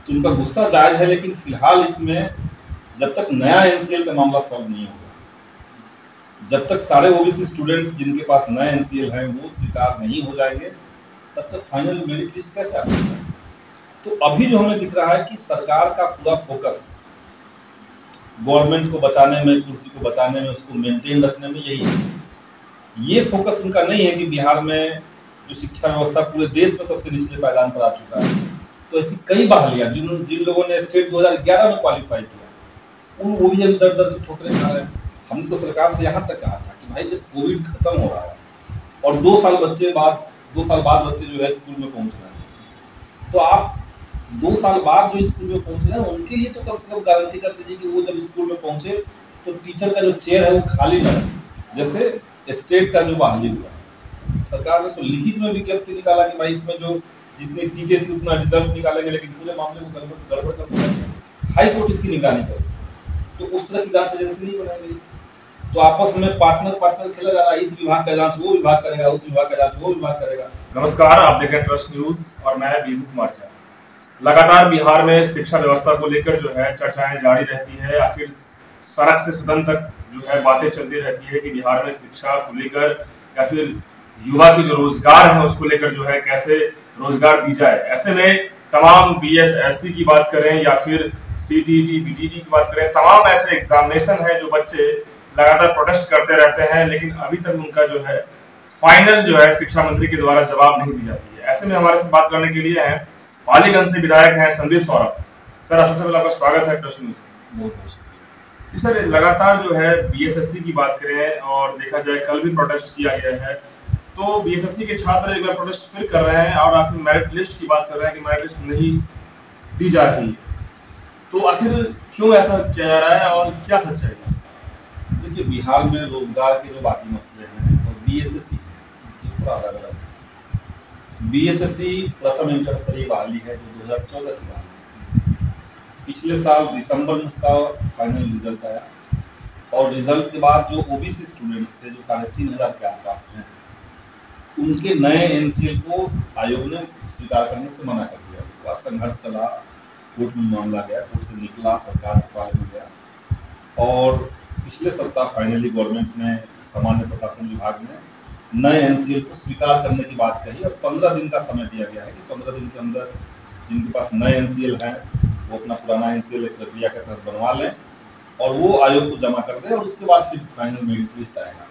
तो उनका गुस्सा जायज है, लेकिन फिलहाल इसमें जब तक नया एनसीएल का मामला सॉल्व नहीं होगा, जब तक सारे ओबीसी स्टूडेंट्स जिनके पास नए एनसीएल हैं वो स्वीकार नहीं हो जाएंगे, तब तक फाइनल मेरिट लिस्ट कैसे आ सकता है। तो अभी जो हमें दिख रहा है कि सरकार का पूरा फोकस गवर्नमेंट को बचाने में, कुर्सी को बचाने में, उसको मेंटेन रखने में यही है। ये फोकस उनका नहीं है कि बिहार में जो शिक्षा व्यवस्था पूरे देश में सबसे निचले पायदान पर आ चुका है, तो ऐसी कई बहालियां जिन लोगों ने स्टेट 2011 में क्वालिफाई किया, उन वो भी दर दर की ठोकरें खा रहे हैं। हमने तो सरकार से यहाँ तक कहा था कि भाई जब कोविड खत्म हो रहा है और 2 साल बाद बच्चे जो है स्कूल में पहुंच रहे हैं, तो आप 2 साल बाद जो स्कूल में पहुंच रहे हैं उनके लिए तो कम से कम गारंटी कर दीजिए कि वो जब स्कूल में पहुंचे तो टीचर का जो चेयर है वो खाली न रहे, जैसे स्टेट का जो बहाली हुआ। सरकार ने तो लिखित में विज्ञप्ति निकाला कि भाई इसमें जो जितनी सीटें थी उतना रिजल्ट निकालेंगे, लेकिन पूरे मामले को गड़बड़ कर दिया। हाई कोर्ट इसकी निगरानी करे, तो उस तरह की जांच एजेंसी नहीं बनाई गई। तो आपस में पार्टनर खेला जा रहा है, इस विभाग का जांच वो विभाग करेगा, उस विभाग का जांच वो विभाग करेगा। नमस्कार, आप देख रहे हैं ट्रस्ट न्यूज और मैं बीबू कुमार झा। लगातार बिहार में शिक्षा व्यवस्था को लेकर जो है चर्चाएं जारी रहती है। आखिर सड़क से सदन तक जो है बातें चलती रहती है कि बिहार में शिक्षा को लेकर या फिर युवा की जो रोजगार है उसको लेकर जो है कैसे रोजगार दी जाए। ऐसे में तमाम बीएसएससी की बात करें या फिर सीटीईटी, बीटीटी की बात करें, तमाम ऐसे एग्जामिनेशन है जो बच्चे लगातार प्रोटेस्ट करते रहते हैं, लेकिन अभी तक उनका जो है फाइनल जो है शिक्षा मंत्री के द्वारा जवाब नहीं दी जाती है। ऐसे में हमारे साथ बात करने के लिए हैं पालीगंज से विधायक हैं संदीप सौरभ। सर, सबसे पहले आपका स्वागत है ट्रस्ट न्यूज। जी सर, लगातार जो है बीएसएससी की बात करें और देखा जाए कल भी प्रोटेस्ट किया गया है, तो बीएसएससी के छात्र एक बार प्रोटेस्ट फिर कर रहे हैं और आखिर मेरिट लिस्ट की बात कर रहे हैं कि मेरिट लिस्ट नहीं दी जा रही, तो आखिर क्यों ऐसा किया जा रहा है और क्या सच्चाई है? देखिए, बिहार में रोजगार के जो बाकी मसले हैं और बीएसएससी थोड़ा अलग अलग है। बीएसएससी प्रथम इंटर स्तरीय बहाली है जो 2014 की बहाली है। पिछले साल दिसंबर में उसका फाइनल रिजल्ट आया और रिजल्ट के बाद जो ओबीसी स्टूडेंट्स थे जो 3500 के आसपास थे, उनके नए एनसीएल को आयोग ने स्वीकार करने से मना कर दिया। उसके बाद संघर्ष चला, कोर्ट में मामला गया, कोर्ट से निकला, सरकार के पास में गया और पिछले सप्ताह फाइनली गवर्नमेंट ने, सामान्य प्रशासन विभाग ने नए एनसीएल को स्वीकार करने की बात कही और 15 दिन का समय दिया गया है कि 15 दिन के अंदर जिनके पास नए एनसीएल हैं वो अपना पुराना एनसीएल एक प्रक्रिया के तहत बनवा लें और वो आयोग को जमा कर दें और उसके बाद फिर फाइनल मेरिट लिस्ट आएगा।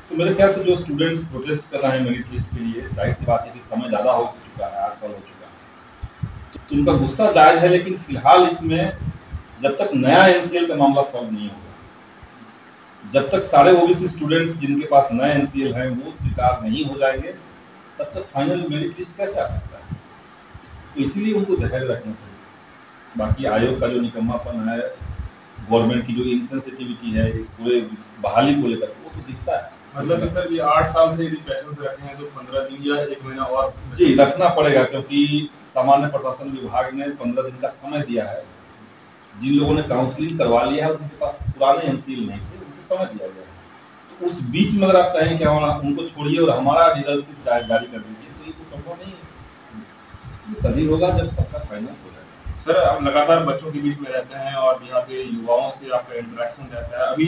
तो मेरे ख्याल से जो स्टूडेंट्स प्रोटेस्ट कर रहे हैं मेरिट लिस्ट के लिए, जाहिर सी बात है कि समय ज़्यादा हो चुका है, 8 साल हो चुका है, तो उनका गुस्सा जायज है, लेकिन फिलहाल इसमें जब तक नया एनसीएल का मामला सॉल्व नहीं होगा, जब तक सारे ओबीसी स्टूडेंट्स जिनके पास नए एनसीएल हैं वो स्वीकार नहीं हो जाएंगे, तब तक फाइनल मेरिट लिस्ट कैसे आ सकता है। तो इसीलिए उनको धैर्य रखना चाहिए। बाकी आयोग का जो निकम्मापन है, गवर्नमेंट की जो इनसेंसिटिविटी है इस पूरे बहाली को लेकर, वो तो दिखता है। मतलब सर ये 8 साल से यदि पेशेंस रखे हैं तो 15 दिन या 1 महीना और जी रखना पड़ेगा, क्योंकि सामान्य प्रशासन विभाग ने 15 दिन का समय दिया है। जिन लोगों ने काउंसलिंग करवा लिया है उनके पास पुराने एनसीएल नहीं थे, उनको समय दिया गया है। तो उस बीच में अगर आप कहें क्या होना, उनको छोड़िए और हमारा रिजल्ट सिर्फ जारी कर दीजिए, तो ये तो संभव नहीं है। ये तभी होगा जब सबका फाइनल हो जाएगा। सर, आप लगातार बच्चों के बीच में रहते हैं और यहाँ के युवाओं से आपका इंटरेक्शन रहता है। अभी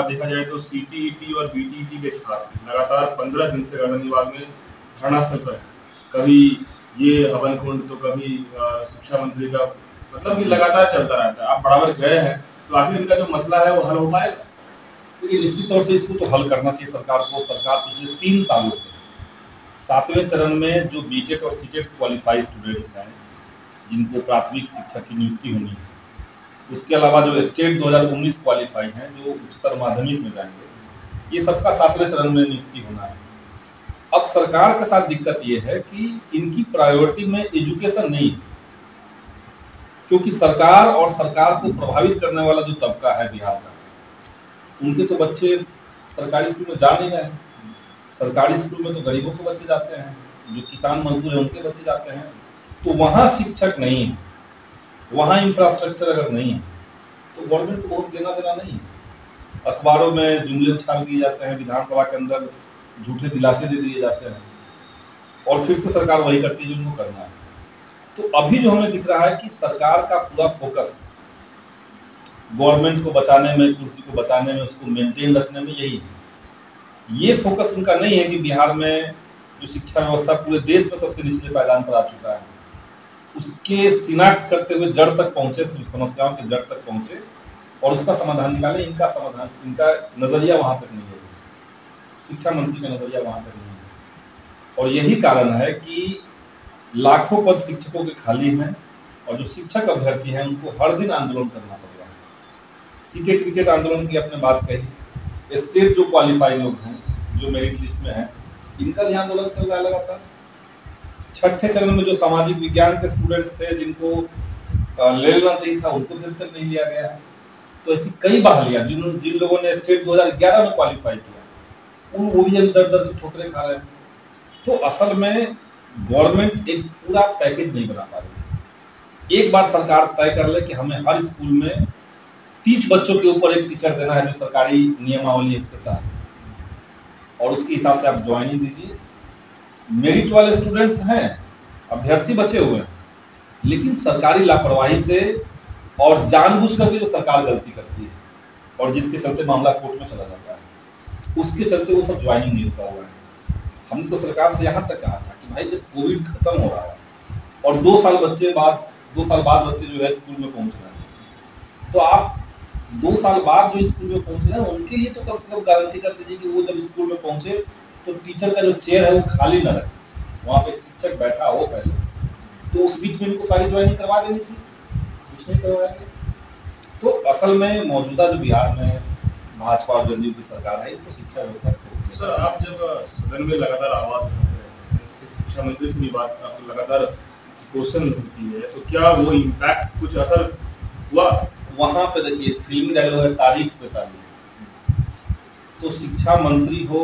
देखा जाए तो सीटीईटी और बीटीटी के छात्र लगातार 15 दिन से गर्दन विभाग में धरना स्थल पर है। कभी ये हवन कुंड तो कभी शिक्षा मंत्री का, मतलब कि लगातार चलता रहता है। आप बराबर गए हैं, तो आखिर इनका जो मसला है वो हल हो पाएगा? तो निश्चित तौर से इसको तो हल करना चाहिए सरकार को। सरकार पिछले 3 सालों से 7वें चरण में जो बीटेक और सीटेट क्वालिफाइड स्टूडेंट्स हैं जिनको प्राथमिक शिक्षा की नियुक्ति होनी है, उसके अलावा जो स्टेट 2019 क्वालिफाई हैं जो उच्चतर माध्यमिक में जाएंगे, ये सबका 7वें चरण में नियुक्ति होना है। अब सरकार के साथ दिक्कत ये है कि इनकी प्रायोरिटी में एजुकेशन नहीं है, क्योंकि सरकार और सरकार को प्रभावित करने वाला जो तबका है बिहार का, उनके तो बच्चे सरकारी स्कूल में जा नहीं रहे हैं। सरकारी स्कूल में तो गरीबों के बच्चे जाते हैं, जो किसान मजदूर हैं उनके बच्चे जाते हैं। तो वहाँ शिक्षक नहीं है, वहाँ इंफ्रास्ट्रक्चर अगर नहीं है तो गवर्नमेंट को वोट देना नहीं है। अखबारों में जुमले उछाल दिए जाते हैं, विधानसभा के अंदर झूठे दिलासे दे दिए जाते हैं और फिर से सरकार वही करती है जो उनको करना है। तो अभी जो हमें दिख रहा है कि सरकार का पूरा फोकस गवर्नमेंट को बचाने में, कुर्सी को बचाने में, उसको मेंटेन रखने में यही है। ये फोकस उनका नहीं है कि बिहार में जो शिक्षा व्यवस्था पूरे देश में सबसे निचले पायदान पर आ चुका है, उसके शिनाख्त करते हुए जड़ तक पहुंचे, समस्याओं के जड़ तक पहुंचे और उसका समाधान निकाले। इनका नजरिया वहां तक नहीं है, शिक्षा मंत्री का नजरिया वहां तक नहीं है। और यही कारण है कि लाखों पद शिक्षकों के खाली हैं और जो शिक्षक अभ्यर्थी हैं उनको हर दिन आंदोलन करना पड़ रहा है। सीटेट विटेट आंदोलन की आपने बात कही, स्टेट जो क्वालिफाइड लोग हैं, जो मेरिट लिस्ट में हैं, इनका भी आंदोलन चल रहा है लगातार। छठे चरण में जो सामाजिक विज्ञान के स्टूडेंट्स थे जिनको ले लेना चाहिए था, उनको भी तक नहीं लिया गया है। तो ऐसी कई बहालियां जिन लोगों ने स्टेट 2011 में क्वालिफाई किया, वो भी दर दर की ठोकरें खा रहे हैं। तो असल में गवर्नमेंट एक पूरा पैकेज नहीं बना पा रही। एक बार सरकार तय कर ले कि हमें हर स्कूल में 30 बच्चों के ऊपर एक टीचर देना है, जो सरकारी नियमावली है उसके तहत, और उसके हिसाब से आप ज्वाइनिंग दीजिए। मेरिट वाले स्टूडेंट्स हैं, अभ्यर्थी बचे हुए हैं, लेकिन सरकारी लापरवाही से और जानबूझ करके जो सरकार गलती करती है और जिसके चलते मामला कोर्ट में चला जाता है, उसके चलते वो सब ज्वाइनिंग नहीं रुका हुआ है। हमने तो सरकार से यहाँ तक कहा था कि भाई जब कोविड खत्म हो रहा है और 2 साल बाद बच्चे जो है स्कूल में पहुंच रहे हैं, तो आप 2 साल बाद जो स्कूल में पहुंच रहे हैं उनके लिए तो कम से कम गारंटी कर दीजिए कि वो जब स्कूल में पहुंचे तो टीचर का जो चेयर है वो खाली ना रहे, वहाँ पे एक शिक्षक बैठा हो पहले से। तो उस बीच में इनको सारी ज्वाइनिंग करवा देनी थी, कुछ नहीं करवाएंगे। तो असल में मौजूदा जो बिहार में भाजपा और जदयू की सरकार है, इनको शिक्षा व्यवस्था से सर, आप जब सदन में लगातार आवाज उठाते हैं, शिक्षा मंत्री से भी बात आपको लगातार क्वेश्चन होती है, तो क्या वो इम्पैक्ट कुछ असर हुआ? वहां पे देखिए फिल्मी डायलॉग है, तारीख पे तारीख। तो शिक्षा मंत्री हो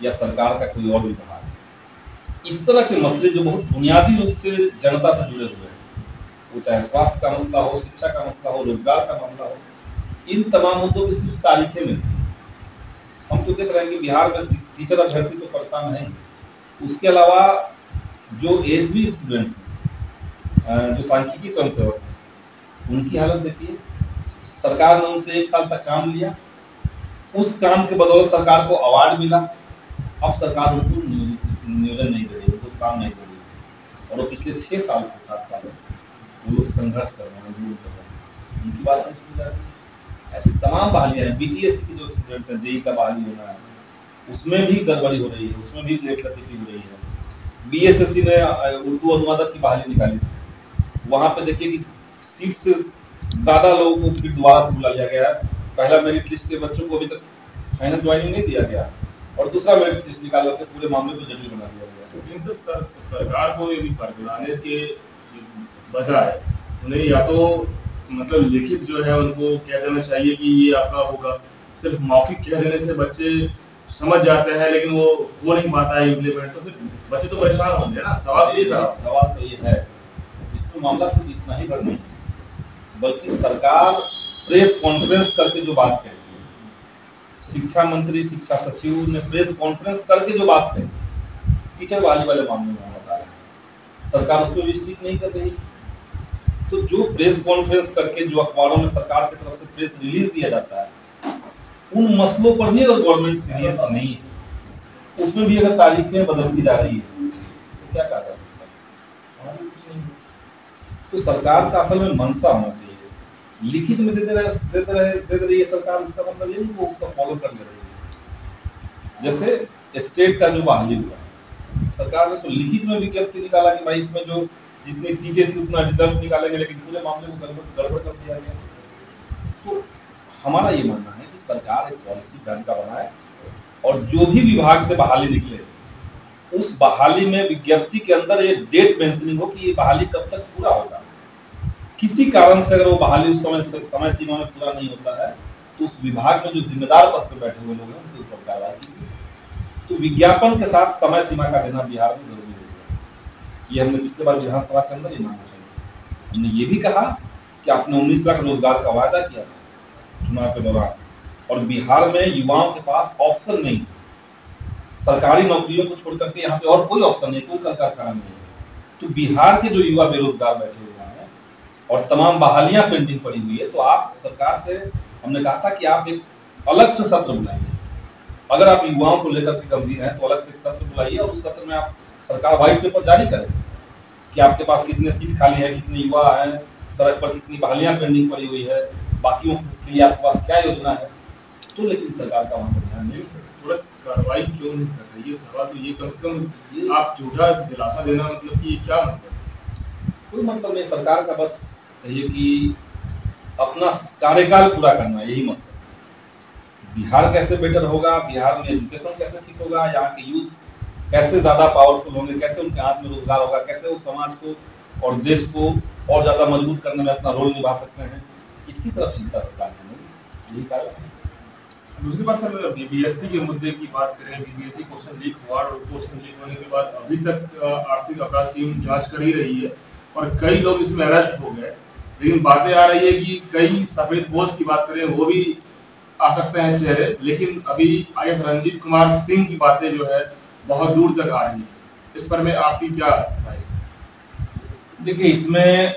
या सरकार का कोई और विभाग, इस तरह के मसले जो बहुत बुनियादी रूप से जनता से जुड़े हुए हैं, वो चाहे स्वास्थ्य का मसला हो, शिक्षा का मसला हो, रोजगार का मामला हो, इन तमाम मुद्दों की सिर्फ तारीखें मिलती हैं। हम तो देख रहे हैं कि बिहार में टीचर अभ्यर्थी तो परेशान है, उसके अलावा जो एसबी स्टूडेंट्स हैं, जो सांख्यिकी स्वयंसेवक हैं, उनकी हालत देखिए। सरकार ने उनसे 1 साल तक काम लिया, उस काम के बदौलत सरकार को अवार्ड मिला, अब सरकार उनको नियोजन नहीं दे रही, उनको काम नहीं दे रही, और वो पिछले 6 साल से 7 साल से वो लोग संघर्ष कर रहे हैं, दूर कर रहे हैं, उनकी बात नहीं सुनी जा रही। ऐसी तमाम बहालियां हैं। बीटीएस के जो स्टूडेंट्स हैं, जेई का बहाली होना है, उसमें भी गड़बड़ी हो रही है, उसमें भी लेट लतीफी हो रही है। बीएसएससी ने उर्दू अनुवादक की बहाली निकाली थी, वहां पे देखिए कि सीट से ज्यादा लोगों को फिर दोबारा से बुला लिया गया। पहला मेरिट लिस्ट के बच्चों को अभी तक फाइनल ज्वाइनिंग नहीं दिया गया, और दूसरा मेरिट लिस्ट निकाल करके पूरे मामले को जटिल बना दिया गया। सरकार को ये भी बरगलाने के बजाय उन्हें या तो मतलब लिखित जो है उनको कह देना चाहिए कि ये आपका होगा। सिर्फ मौखिक कह देने से बच्चे समझ जाते हैं, लेकिन वो हो नहीं पाता है इम्प्लीमेंट, तो फिर बच्चे तो परेशान होंगे ना। सवाल तो ये है, इसमें मामला सिर्फ इतना ही नहीं, बल्कि सरकार प्रेस कॉन्फ्रेंस करके जो बात कहती है, शिक्षा मंत्री, शिक्षा सचिव ने प्रेस कॉन्फ्रेंस करके जो बात कही टीचर बहाली वाले मामले में बता रहे हैं, सरकार उस पर स्टिक नहीं कर रही। तो जो प्रेस कॉन्फ्रेंस करके जो अखबारों में सरकार की तरफ से प्रेस रिलीज दिया जाता है, उन मसलों पर भी अगर गवर्नमेंट सीरियस नहीं है, उसमें भी अगर तारीखें बदलती जा रही है, तो क्या कहा जा सकता है? तो सरकार का असल में मनसा होना चाहिए। लिखित में दे रही है सरकार, इसका मतलब ये नहीं वो उसका फॉलो कर ले रही है। जैसे स्टेट का जो बहाली हुआ, सरकार ने तो लिखित में विज्ञप्ति निकाला कि भाई इसमें जो जितनी सीटें थी उतना रिजल्ट निकालेंगे, लेकिन पूरे मामले को गड़बड़ कर दिया गया। तो हमारा ये मानना है कि सरकार एक पॉलिसी ढंग का बनाए, और जो भी विभाग से बहाली निकले उस बहाली में विज्ञप्ति के अंदर ये डेट मेंशनिंग हो कि ये बहाली कब तक पूरा होगा। किसी कारण से अगर वो बहाली उस समय सीमा में पूरा नहीं होता है, तो उस विभाग में जो जिम्मेदार पद पर बैठे हुए लोग हैं उनके ऊपर कार्रवाई कीजिए। तो विज्ञापन के साथ समय सीमा का देना बिहार में जरूरी हो गया। ये हमने पिछले बार विधानसभा के अंदर ये मांग उठाई। हमने ये भी कहा कि आपने 19 लाख रोजगार का वायदा किया था चुनाव के दौरान, और बिहार में युवाओं के पास ऑप्शन नहीं, सरकारी नौकरियों को छोड़ करके यहाँ पे और कोई ऑप्शन नहीं, कोई कारखाना नहीं है। तो बिहार के जो युवा बेरोजगार बैठे हुए हैं और तमाम बहालियां पेंडिंग पड़ी हुई है, तो आप सरकार से हमने कहा था कि आप एक अलग से सत्र बुलाइए। अगर आप युवाओं को लेकर के गंभीर हैं तो अलग से एक सत्र बुलाइए और उस सत्र में आप सरकार व्हाइट पेपर जारी करें कि आपके पास कितने सीट खाली है, कितने युवा हैं, सड़क पर कितनी बहालियां पेंडिंग पड़ी हुई है, बाकियों के लिए आपके पास क्या योजना है। तो लेकिन सरकार का वहां पर ध्यान नहीं, थोड़ा कार्रवाई क्यों नहीं कर रही है? सवाल तो ये, कम से कम आप झूठा दिलासा देना, मतलब कि क्या मतलब? कोई मतलब नहीं। सरकार का बस कहिए कि अपना कार्यकाल पूरा करना, यही मकसद है। बिहार कैसे बेटर होगा, बिहार में एजुकेशन कैसे ठीक होगा, यहाँ के यूथ कैसे ज्यादा पावरफुल होंगे, कैसे उनके हाथ में रोजगार होगा, कैसे वो समाज को और देश को और ज्यादा मजबूत करने में अपना रोल निभा सकते हैं, इसकी तरफ चिंता सरकार की होगी, यही कारण है। दूसरी बात सर, बीबीएससी के मुद्दे की बात करें, बीबीएससी क्वेश्चन लीक हुआ और क्वेश्चन लीक होने के बाद अभी तक आर्थिक अपराध टीम जांच कर ही रही है और कई लोग इसमें अरेस्ट हो गए, लेकिन बातें आ रही है कि कई सफेदपोश की बात करें वो भी आ सकते हैं चेहरे, लेकिन अभी आईएएस रंजीत कुमार सिंह की बातें जो है बहुत दूर तक आ रही है। इस पर में आपकी क्या राय? देखिए, इसमें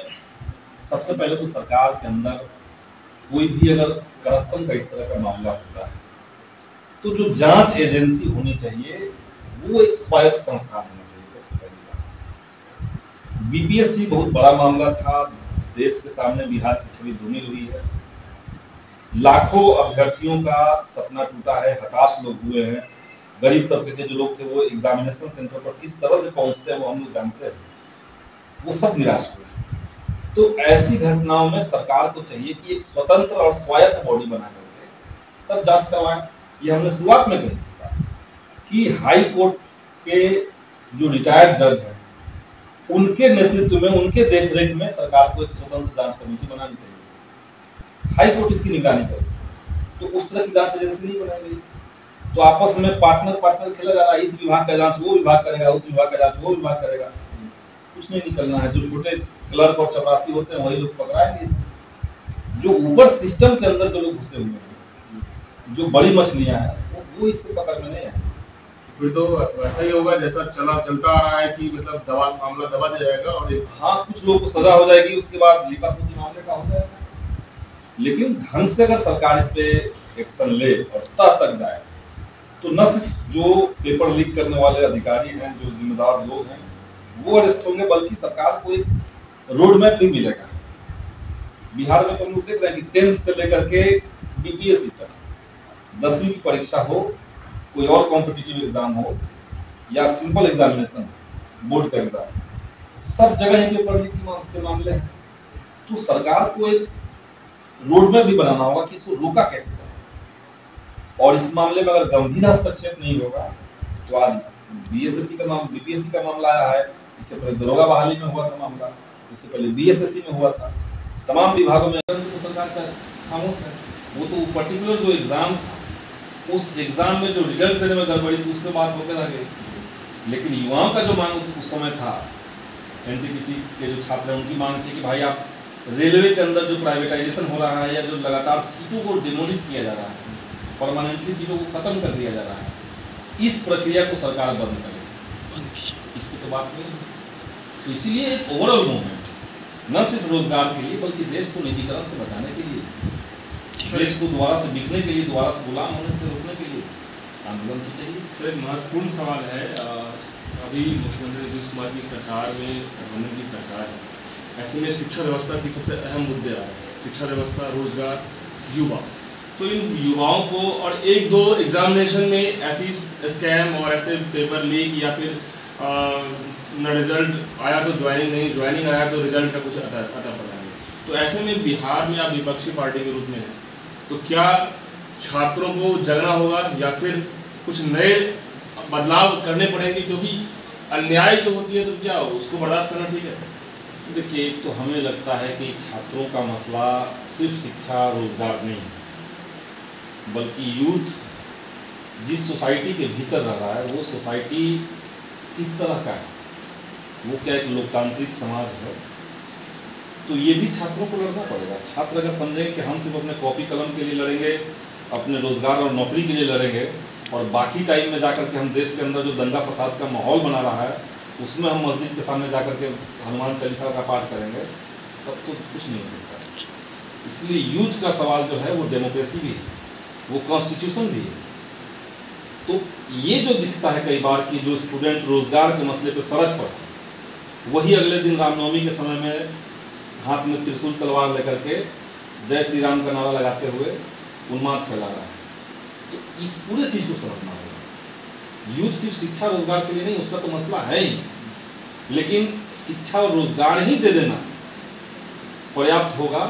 सबसे पहले तो सरकार के अंदर कोई भी अगर करप्शन का इस तरह का मामला होता है तो जो जांच एजेंसी होनी चाहिए वो एक स्वायत्त संस्थान होना चाहिए। सबसे पहली बात, बीपीएससी बहुत बड़ा मामला था, देश के सामने बिहार की छवि धुनी हुई है, लाखों अभ्यर्थियों का सपना टूटा है, हताश लोग हुए हैं, गरीब तबके के जो लोग थे वो एग्जामिनेशन सेंटर पर किस तरह से पहुंचते हैं वो हम लोग जानते हैं, वो सब निराश हुए। तो ऐसी घटनाओं में सरकार को चाहिए कि एक स्वतंत्र और स्वायत्त बॉडी बना करके तब जांच करवाएं। ये हमने शुरुआत में कही थी कि हाई कोर्ट के जो रिटायर्ड जज हैं उनके नेतृत्व में, उनके देखरेख में सरकार को एक स्वतंत्र जांच कमेटी बनानी चाहिए। हाई कोर्ट इसकी निगरानी करे, तो उस तरह की जांच एजेंसी नहीं बनाई गई। तो आपस में पार्टनर खेला जा रहा है, इस विभाग का जांच वो विभाग करेगा, उस विभाग का जांच वो विभाग करेगा, कुछ नहीं निकलना है। जो छोटे क्लर्क और चपरासी होते हैं वही लोग पकड़ाएंगे। जो ऊपर सिस्टम के अंदर जो लोग घुसे हुए हैं, जो बड़ी मछलियां हैं, वो इससे पकड़ में नहीं है। फिर तो वैसा ही होगा जैसा चलता आ रहा है कि मतलब मामला दबा दिया जाएगा और हाँ, कुछ लोगों को सजा हो जाएगी, उसके बाद लीपापोती मामले का हो जाएगा। लेकिन ढंग से अगर सरकार इस पे एक्शन ले और तह तक जाए तो न सिर्फ जो पेपर लीक करने वाले अधिकारी हैं, जो जिम्मेदार लोग हैं, वो अरेस्ट होंगे, बल्कि सरकार को एक रोड मैप भी मिलेगा। बिहार में तो हम लोग देख रहे हैं कि 10th से लेकर के बीपीएससी तक 10वीं की परीक्षा हो, कोई और कॉम्पिटिटिव एग्जाम हो या सिंपल एग्जामिनेशन बोर्ड का एग्जाम, सब जगह ही पेपर लीक के मामले हैं। तो सरकार को एक रोड मैप भी बनाना होगा कि इसको रोका कैसे जाए। और इस मामले में अगर गंभीर हस्तक्षेप नहीं होगा तो आज बीएसएससी का बीपीएससी का मामला आया है, इससे पहले दरोगा बहाली में हुआ था मामला, उससे पहले बीएसएससी में हुआ था, तमाम विभागों में तो सरकार खामोश है। वो तो पर्टिकुलर जो एग्जाम था, उस एग्जाम में जो रिजल्ट देने में गड़बड़ी थी उसमें बात होकर रह गई। लेकिन युवाओं का जो मांग उस समय था, एनटीपीसी के जो छात्र हैं उनकी मांग थी कि भाई आप रेलवे के अंदर जो प्राइवेटाइजेशन हो रहा है या जो लगातार सीटों को डिमोलिश किया जा रहा है, परमानेंटली सीटों को खत्म कर दिया जा रहा है, इस प्रक्रिया को सरकार बंद करे, इसकी तो बात नहीं है। तो इसीलिए एक ओवरऑल मूवमेंट न सिर्फ रोजगार के लिए बल्कि देश को निजीकरण से बचाने के लिए, देश को दोबारा से बिकने के लिए, दोबारा से गुलाम होने से रोकने के लिए आंदोलन तो चाहिए। सर, एक महत्वपूर्ण सवाल है, अभी मुख्यमंत्री नीतीश कुमार की सरकार में गठबंधन की सरकार है, ऐसे में शिक्षा व्यवस्था की सबसे अहम मुद्दे आ रहे हैं, शिक्षा व्यवस्था, रोजगार, युवा। तो इन युवाओं को और एक दो एग्जामिनेशन में ऐसी स्कैम और ऐसे पेपर लीक या फिर न रिजल्ट आया तो ज्वाइनिंग नहीं, ज्वाइनिंग आया तो रिजल्ट का कुछ अता पता नहीं, तो ऐसे में बिहार में आप विपक्षी पार्टी के रूप में हैं, तो क्या छात्रों को जगना होगा या फिर कुछ नए बदलाव करने पड़ेंगे? क्योंकि अन्याय जो होती है तो क्या हो, उसको बर्दाश्त करना ठीक है? देखिए, एक तो हमें लगता है कि छात्रों का मसला सिर्फ शिक्षा रोजगार नहीं, बल्कि यूथ जिस सोसाइटी के भीतर रह रहा है वो सोसाइटी किस तरह का है, वो क्या एक लोकतांत्रिक समाज है, तो ये भी छात्रों को लड़ना पड़ेगा। छात्र अगर समझेंगे कि हम सिर्फ अपने कॉपी कलम के लिए लड़ेंगे, अपने रोजगार और नौकरी के लिए लड़ेंगे और बाकी टाइम में जाकर के हम देश के अंदर जो दंगा फसाद का माहौल बना रहा है उसमें हम मस्जिद के सामने जाकर के हनुमान चालीसा का पाठ करेंगे, तब तो कुछ नहीं हो सकता। इसलिए यूथ का सवाल जो है वो डेमोक्रेसी भी है, वो कॉन्स्टिट्यूशन भी है। तो ये जो दिखता है कई बार कि जो स्टूडेंट रोजगार के मसले पे सड़क पर, वही अगले दिन रामनवमी के समय में हाथ में त्रिशूल तलवार लेकर के जय श्री राम का नारा लगाते हुए उन्माद फैला रहा है। तो इस पूरे चीज़ को समझना होगा। यूथ सिर्फ शिक्षा रोजगार के लिए नहीं, उसका तो मसला है ही, लेकिन शिक्षा और रोजगार ही दे देना पर्याप्त होगा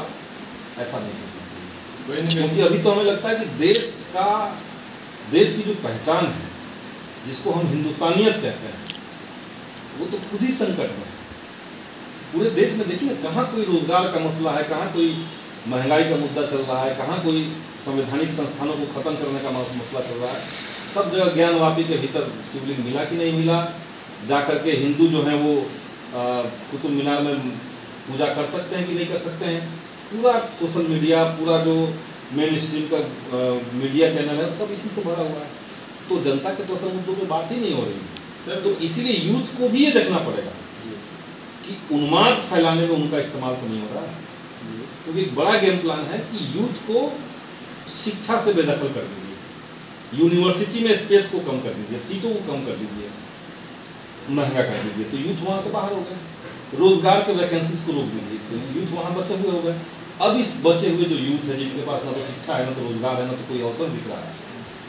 ऐसा नहीं समझना चाहिए। क्योंकि अभी तो हमें लगता है कि देश की जो पहचान है, जिसको हम हिंदुस्तानियत कहते हैं, वो तो खुद ही संकट में है। पूरे देश में देखिए ना, कहाँ कोई रोजगार का मसला है, कहाँ कोई महंगाई का मुद्दा चल रहा है, कहाँ कोई संवैधानिक संस्थानों को खत्म करने का मसला चल रहा है। सब जगह ज्ञानवापी के भीतर शिवलिंग मिला कि नहीं मिला, जा करके हिंदू जो हैं वो कुतुब मीनार में पूजा कर सकते हैं कि नहीं कर सकते हैं। पूरा सोशल मीडिया, पूरा जो मेन स्ट्रीम का मीडिया चैनल है, सब इसी से भरा हुआ है। तो जनता के तो असल मुद्दों पर बात ही नहीं हो रही सर। तो इसीलिए यूथ को भी ये देखना पड़ेगा कि उन्माद फैलाने में उनका इस्तेमाल तो नहीं हो रहा है। क्योंकि एक बड़ा गेम प्लान है कि यूथ को शिक्षा से बेदखल कर दीजिए, यूनिवर्सिटी में स्पेस को कम कर दीजिए, सीटों को कम कर दीजिए, महंगा कर दीजिए, तो यूथ वहाँ से बाहर हो गए। रोजगार के वैकेंसीज को रोक दीजिए, तो यूथ वहाँ बचे हुए हो गए। अब इस बचे हुए जो यूथ है, जिनके पास ना तो शिक्षा है, ना तो रोजगार है, ना तो कोई अवसर दिख रहा है,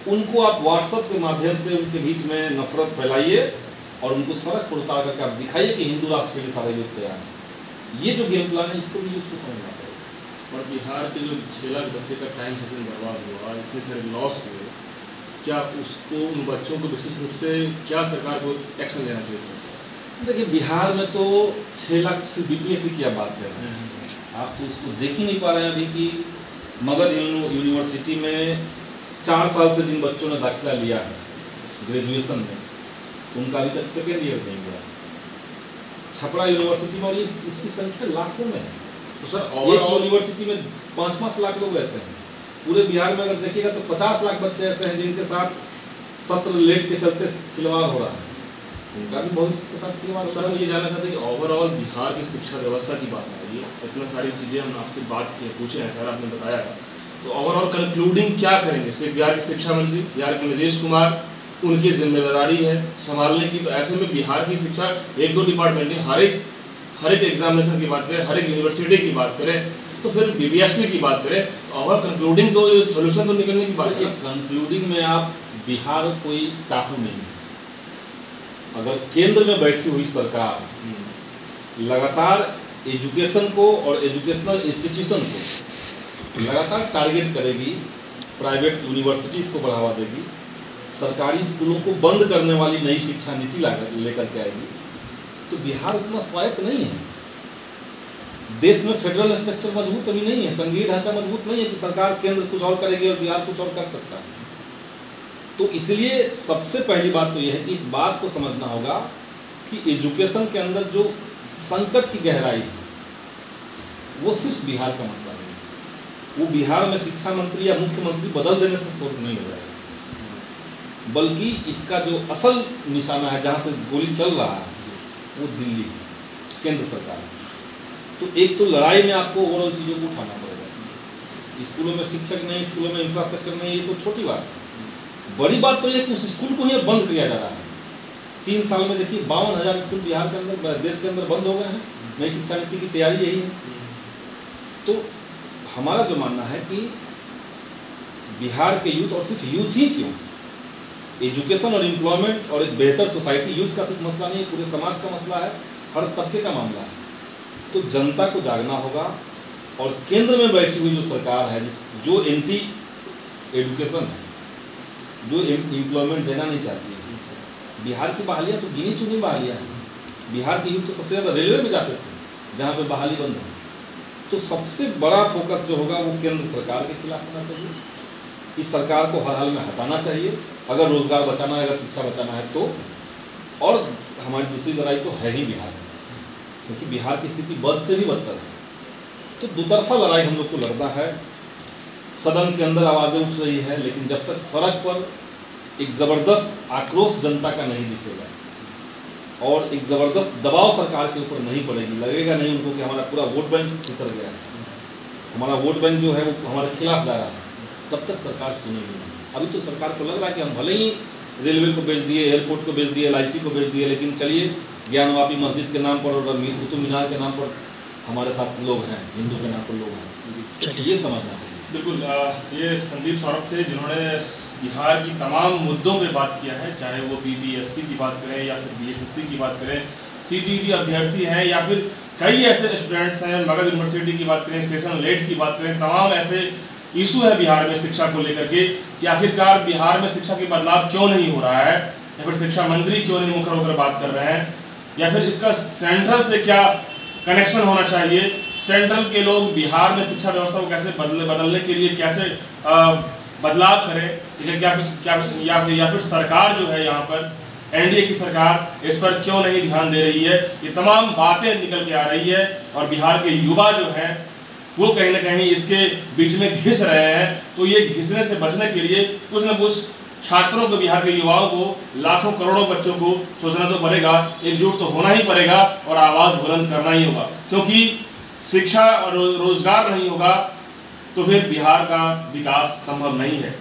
उनको आप व्हाट्सएप के माध्यम से उनके बीच में नफरत फैलाइए और उनको सड़क पर उतार करके आप दिखाइए कि हिंदू राष्ट्र के लिए सारा यूथ तैयार है। ये जो गेम प्लान है, इसको भी यूथ को समझना पड़ेगा। और बिहार के जो 6 लाख बच्चे का टाइम सेशन बर्बाद हुआ, इतने सारे लॉस हुए, क्या उसको, उन बच्चों को विशेष रूप से क्या सरकार को एक्शन लेना चाहिए? देखिए, बिहार में तो 6 लाख सिर्फ बीपीएससी की आप बात कर रहे हैं, आप तो उसको देख ही नहीं पा रहे हैं अभी कि मगध यूनिवर्सिटी में 4 साल से जिन बच्चों ने दाखिला लिया है ग्रेजुएशन में, उनका अभी तक सेकेंड ईयर नहीं गया। छपरा यूनिवर्सिटी में, और इसकी संख्या लाखों में है। तो सर एक यूनिवर्सिटी में 5-5 लाख लोग ऐसे हैं। पूरे बिहार में अगर देखिएगा तो 50 लाख बच्चे ऐसे हैं जिनके साथ सत्र लेट के चलते खिलवाड़ हो रहा है, उनका भी भविष्य के साथ खिलवाड़। सर हम ये जानना चाहते हैं कि ओवरऑल बिहार की शिक्षा व्यवस्था की बात आ रही है, इतना सारी चीज़ें हम आपसे बात की पूछे हैं सर, आपने बताया है, तो ओवरऑल कंक्लूडिंग क्या करेंगे? सिर्फ बिहार के शिक्षा मंत्री, बिहार के नीतीश कुमार, उनकी जिम्मेदारी है संभालने की। तो ऐसे में बिहार की शिक्षा 1-2 डिपार्टमेंट है, हर एक एग्जामिनेशन की बात करें, हर एक यूनिवर्सिटी की बात करें, तो फिर बीबीएससी की बात करें, ओवरऑल कंक्लूडिंग तो सोल्यूशन तो निकलने की बात है। कंक्लूडिंग में आप, बिहार कोई टापू नहीं है। अगर केंद्र में बैठी हुई सरकार लगातार एजुकेशन को और एजुकेशनल इंस्टीट्यूशन को लगातार टारगेट करेगी, प्राइवेट यूनिवर्सिटीज़ को बढ़ावा देगी, सरकारी स्कूलों को बंद करने वाली नई शिक्षा नीति लेकर के आएगी, तो बिहार उतना स्वायत्त नहीं है। देश में फेडरल स्ट्रक्चर मजबूत अभी नहीं है, संघीय ढांचा मजबूत नहीं है कि सरकार केंद्र कुछ और करेगी और बिहार कुछ और कर सकता है। तो इसलिए सबसे पहली बात तो यह है कि इस बात को समझना होगा कि एजुकेशन के अंदर जो संकट की गहराई है, वो सिर्फ बिहार का मसला नहीं है। वो बिहार में शिक्षा मंत्री या मुख्यमंत्री बदल देने से सॉल्व नहीं हो जाएगा, बल्कि इसका जो असल निशाना है, जहाँ से गोली चल रहा है, वो दिल्ली, केंद्र सरकार है। तो एक तो लड़ाई में आपको ओवरऑल चीज़ों को उठाना पड़ेगा। स्कूलों में शिक्षक नहीं, स्कूलों में इंफ्रास्ट्रक्चर नहीं, ये तो छोटी बात है। बड़ी बात तो ये कि उस स्कूल को ही बंद किया जा रहा है। 3 साल में देखिए 52,000 स्कूल बिहार के अंदर, देश के अंदर बंद हो गए हैं। नई शिक्षा नीति की तैयारी यही है। तो हमारा जो मानना है कि बिहार के यूथ, और सिर्फ यूथ ही क्यों, एजुकेशन और एम्प्लॉयमेंट और एक बेहतर सोसाइटी यूथ का सिर्फ मसला नहीं है, पूरे समाज का मसला है, हर तबके का मामला है। तो जनता को जागना होगा, और केंद्र में बैठी हुई जो सरकार है, जो एंटी एजुकेशन है, जो एम्प्लॉयमेंट देना नहीं चाहती है। बिहार की बहालियाँ तो गिनी चुनी बहालियाँ हैं। बिहार के यूथ तो सबसे ज़्यादा रेलवे में जाते थे, जहाँ पे बहाली बंद है। तो सबसे बड़ा फोकस जो होगा वो केंद्र सरकार के खिलाफ होना चाहिए। इस सरकार को हर हाल में हटाना चाहिए, अगर रोजगार बचाना है, अगर शिक्षा बचाना है तो। और हमारी दूसरी लड़ाई तो है ही बिहार में, क्योंकि बिहार की स्थिति बद से भी बदतर है। तो दुतरफा लड़ाई हम लोग को लड़ना है। सदन के अंदर आवाज़ें उठ रही है, लेकिन जब तक सड़क पर एक ज़बरदस्त आक्रोश जनता का नहीं दिखेगा और एक ज़बरदस्त दबाव सरकार के ऊपर नहीं पड़ेगी, लगेगा नहीं उनको कि हमारा पूरा वोट बैंक उतर गया है, हमारा वोट बैंक जो है वो हमारे खिलाफ जा रहा है, तब तक सरकार सुनेगी नहीं। अभी तो सरकार को लग रहा है कि हम भले ही रेलवे को बेच दिए, एयरपोर्ट को बेच दिए, LIC को बेच दिए, लेकिन चलिए ज्ञानवापी मस्जिद के नाम पर और कुतुब मीनार के नाम पर हमारे साथ लोग हैं, हिंदू के नाम पर लोग हैं, ये समझना चाहिए। बिल्कुल, ये संदीप सौरभ थे जिन्होंने बिहार की तमाम मुद्दों पे बात किया है, चाहे वो BPSC की बात करें या फिर BSSC की बात करें, CTET अभ्यर्थी हैं या फिर कई ऐसे स्टूडेंट्स हैं, मगध यूनिवर्सिटी की बात करें, सेशन लेट की बात करें, तमाम ऐसे इशू है बिहार में शिक्षा को लेकर के कि आखिरकार बिहार में शिक्षा के बदलाव क्यों नहीं हो रहा है, या फिर शिक्षा मंत्री क्यों नहीं मुखर होकर बात कर रहे हैं, या फिर इसका सेंट्रल से क्या कनेक्शन होना चाहिए, सेंट्रल के लोग बिहार में शिक्षा व्यवस्था को कैसे बदलने के लिए कैसे बदलाव करें, ठीक है, या फिर सरकार जो है यहाँ पर NDA की सरकार इस पर क्यों नहीं ध्यान दे रही है, ये तमाम बातें निकल के आ रही है और बिहार के युवा जो हैं वो कहीं ना कहीं इसके बीच में घिस रहे हैं। तो ये घिसने से बचने के लिए कुछ ना कुछ छात्रों को, बिहार के युवाओं को, लाखों करोड़ों बच्चों को सोचना तो पड़ेगा, एकजुट तो होना ही पड़ेगा और आवाज़ बुलंद करना ही होगा, क्योंकि शिक्षा और रोजगार नहीं होगा तो फिर बिहार का विकास संभव नहीं है।